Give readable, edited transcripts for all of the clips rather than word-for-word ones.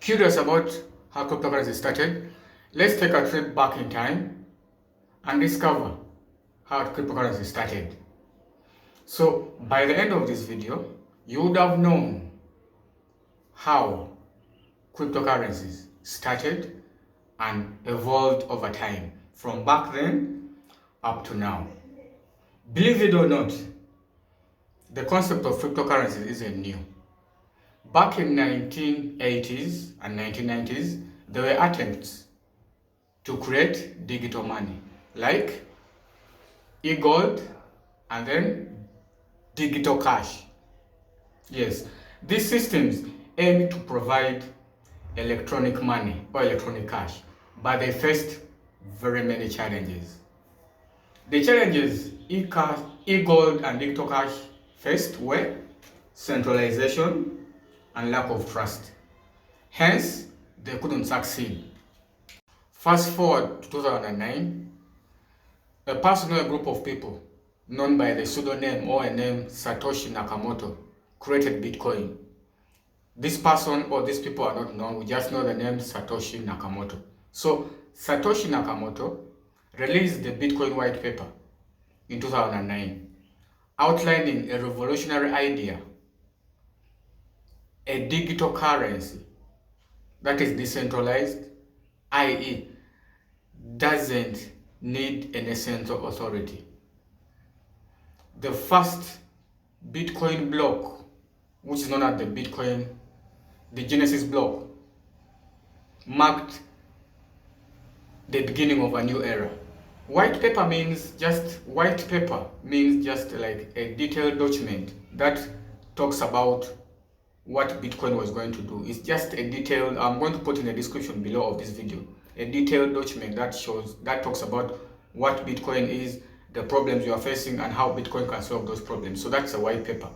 Curious about how cryptocurrency started? Let's take a trip back in time and discover how cryptocurrency started. So by the end of this video, you would have known how cryptocurrencies started and evolved over time from back then up to now. Believe it or not, the concept of cryptocurrencies isn't new. Back in 1980s and 1990s, there were attempts to create digital money like e-gold and then digital cash. Yes, these systems aim to provide electronic money or electronic cash, but they faced very many challenges. The challenges e-gold and digital cash faced were centralization and lack of trust. Hence, they couldn't succeed. Fast forward to 2009, a person or a group of people known by the pseudonym or a name Satoshi Nakamoto created Bitcoin. This person or these people are not known, we just know the name Satoshi Nakamoto. So Satoshi Nakamoto released the Bitcoin white paper in 2009, outlining a revolutionary idea, a digital currency that is decentralized, i.e., doesn't need any central authority. The first Bitcoin block, which is known as the Genesis block, marked the beginning of a new era. White paper means just like a detailed document that talks about what Bitcoin was going to do. It's just a detailed, I'm going to put in the description below of this video, a detailed document that talks about what Bitcoin is, the problems you are facing, and how Bitcoin can solve those problems. So that's a white paper.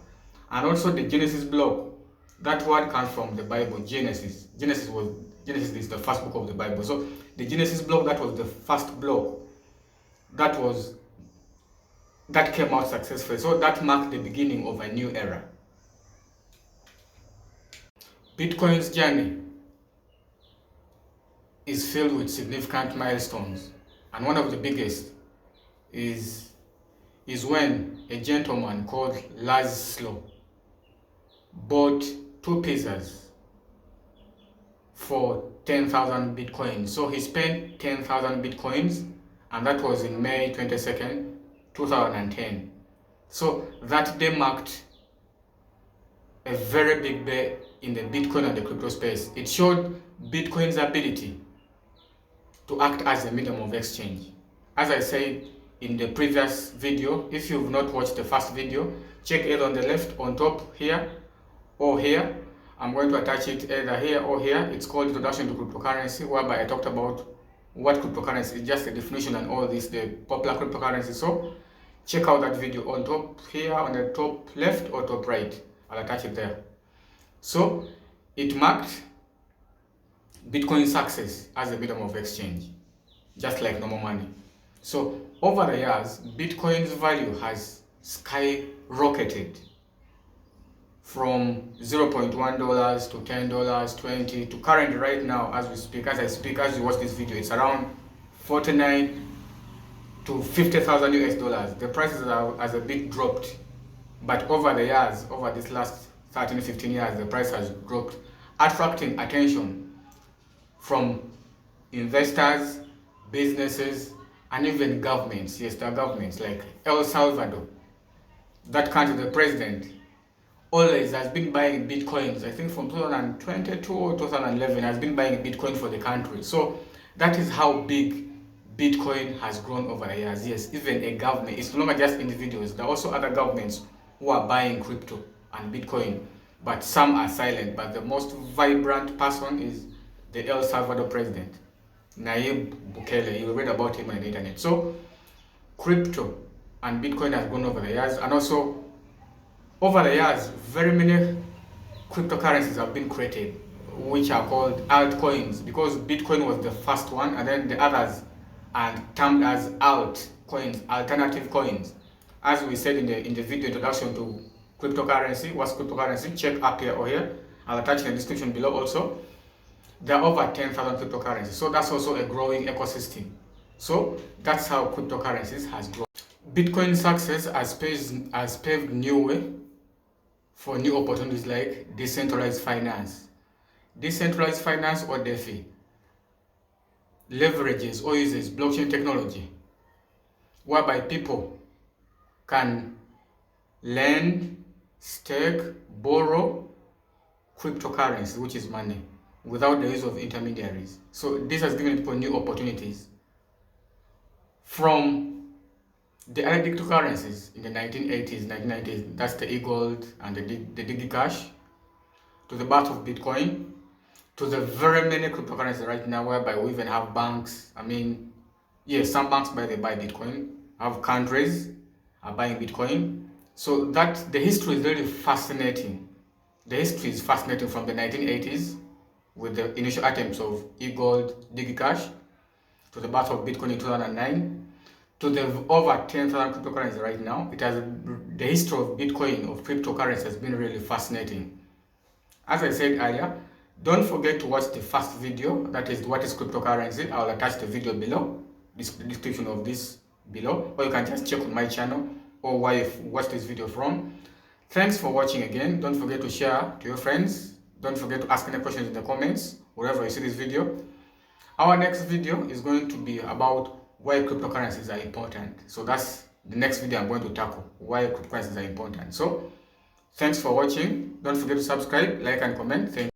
And also the Genesis block, that word comes from the Bible, Genesis. Genesis is the first book of the Bible. So the Genesis block, that was the first block that came out successfully. So that marked the beginning of a new era. Bitcoin's journey is filled with significant milestones, and one of the biggest is when a gentleman called Laszlo bought 2 pizzas for 10,000 bitcoins. So he spent 10,000 bitcoins, and that was in May 22nd, 2010. So that day marked a very big day in the Bitcoin and the crypto space. It showed Bitcoin's ability to act as a medium of exchange. As I said in the previous video, if you've not watched the first video, check it on the left, on top here or here. I'm going to attach it either here or here. It's called Introduction to Cryptocurrency, whereby I talked about what cryptocurrency is, just the definition and all this, the popular cryptocurrency. So check out that video on top here, on the top left or top right. I'll attach it there. So it marked Bitcoin's success as a medium of exchange, just like normal money. So over the years, Bitcoin's value has skyrocketed from $0.1 to $10, $20 to currently right now as you watch this video, it's around 49 to 50,000 US dollars. The prices has a bit dropped, but over the years, over this last 13, 15 years, the price has dropped, attracting attention from investors, businesses, and even governments. Yes, there are governments like El Salvador. That country, the president always has been buying bitcoins. I think from 2022 or 2011 has been buying Bitcoin for the country. So that is how big Bitcoin has grown over the years. Yes, even a government. It's no longer just individuals. There are also other governments who are buying crypto and Bitcoin, but some are silent. But the most vibrant person is the El Salvador president, Nayib Bukele. You'll read about him on the internet. So crypto and Bitcoin has grown over the years, and also over the years, very many cryptocurrencies have been created, which are called altcoins, because Bitcoin was the first one, and then the others are termed as altcoins, alternative coins. As we said in the video introduction to cryptocurrency, what's cryptocurrency? Check up here or here. I'll attach in the description below also. There are over 10,000 cryptocurrencies. So that's also a growing ecosystem. So that's how cryptocurrencies has grown. Bitcoin success has paved new way for new opportunities like decentralized finance. Decentralized finance, or DeFi, leverages or uses blockchain technology whereby people can lend, stake, borrow cryptocurrency, which is money, without the use of intermediaries. So this has given people new opportunities. From the other cryptocurrencies in the 1980s, 1990s, that's the e-gold and the DigiCash, to the birth of Bitcoin, to the very many cryptocurrencies right now, whereby we even have banks. I mean, yes, some banks buy Bitcoin, have countries are buying Bitcoin. So that the history is really fascinating. The history is fascinating from the 1980s with the initial attempts of e-gold, DigiCash, to the birth of Bitcoin in 2009, to the over 10,000 cryptocurrencies right now. The history of Bitcoin, of cryptocurrency, has been really fascinating. As I said earlier, don't forget to watch the first video, that is what is cryptocurrency. I'll attach the video below, the description of this below, or you can just check on my channel or where you watch this video from. Thanks for watching again. Don't forget to share to your friends. Don't forget to ask any questions in the comments wherever you see this video. Our next video is going to be about why cryptocurrencies are important. So that's the next video I'm going to tackle, why cryptocurrencies are important. So thanks for watching. Don't forget to subscribe, like and comment. Thank you.